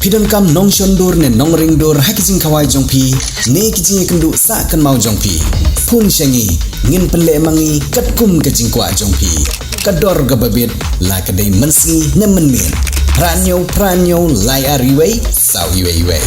Pidon kam nong shondur ne nong ringdur hakijing kawai jongpi ne kijing kendu sa kan mau jongpi phun shengi ngin penle mangi katkum kajing kwa jongpi kador gababit la kadai mensi ne menmin pranyo lai ariwei sau iwei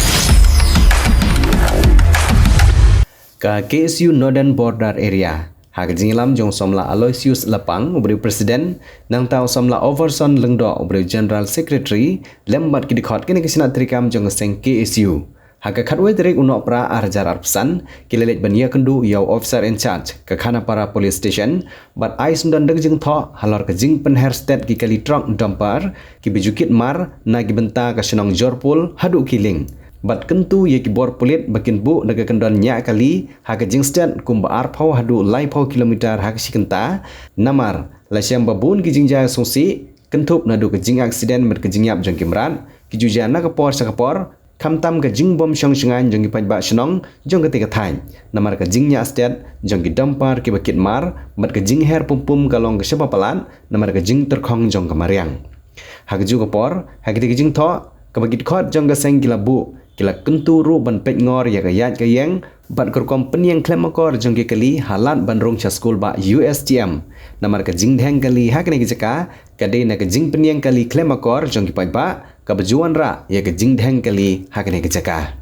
ka KSU Northern Border Area Hakajing lam jong somla Aloysius Lapang ubri presiden nang tau somla Overson Lengdo ubri general secretary lembat kidikot kini kisina trikam jong seng KSU haka khatwe terik unok pra arjar arpsan kilelet bania kendu yau officer in charge ka khana para police station but ai sundan deg jing tho halor ka jing penher state ki kali truck dumper ki bijukit mar na ki bynta ka Shillong Jorpul hadu kiling Bat kentu ye kibor Pulit bakin bu naga kendon nya kali haka jingstat kumba arpau hadu lai pau kilometer haka sikenta namar lasyam babun ki jingja sungsi kentup nadu ke jing accident met ke jingyap jong kimran ki juja na kapor sakapor kamtam ke jing bom Shngain jong ki pajba Shnong jong ke thain namar ke jingnya stat jong ki dampar ki bakit mar mat ke jing her pum kalong ke sepapalan namar ke jing terkhong jong kamariang haka ju kapor haka ki jing tho kabagit khot jong ke seng kilabu kila kentu ru ban pet ngor ya kayat kayang bat kerkom penyang klemakor jong ke kali halat ban rong cha school ba USTM namar ka jing dheng kali hakne ki jaka kade na ka jing penyang kali klemakor jong ki ba ka bajuan ra ya ka jing dheng kali hakne ki jaka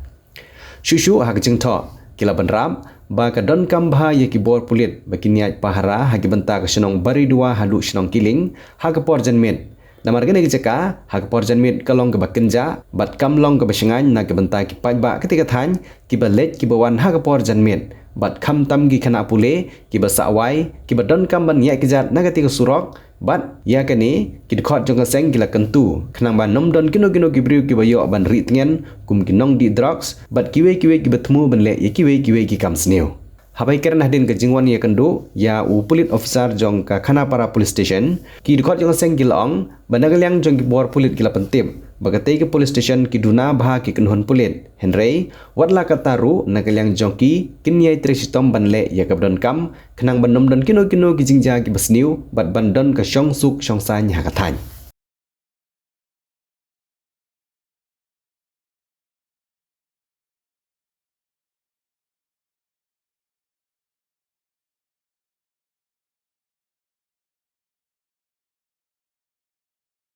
shushu hak jing tho kila ban ram ba ka don kam bha ya ki bor Pulit bakiniat pahara hak bynta ka Shillong bari dua hadu Shillong kiling hak por janmet Namar gani kecaka hak porjan mit kalong ke bakenja bat kam long ke Shngain na ke bynta ki pajba ketika than ki balet ki bawan hak porjan mit bat kam tam gi khana pule ki basawai ki badon kam ban ya kijat na ketika Surok bat ya kani ki khot jong seng ki la kentu khnang ban nom don kino ki briu ki bayo ban ri tngen kum ki nong di drugs bat kiwe ki betmu ban le ye kiwe ki kam sneu Habai kerana hadin ke jingwan ya kendu ya Pulit officer jong ka khana para police station ki dikot jong seng Shillong banagaliang jong ki bor Pulit kila pentip bagatai ke police station ki duna bha ki kenhon Pulit Henry watla kataru nagaliang jong ki kinyai tresitom banle ya kabdon kam khnang banom don kino ki jingja ki basniu bat bandon ka shong suk shong san ha ka than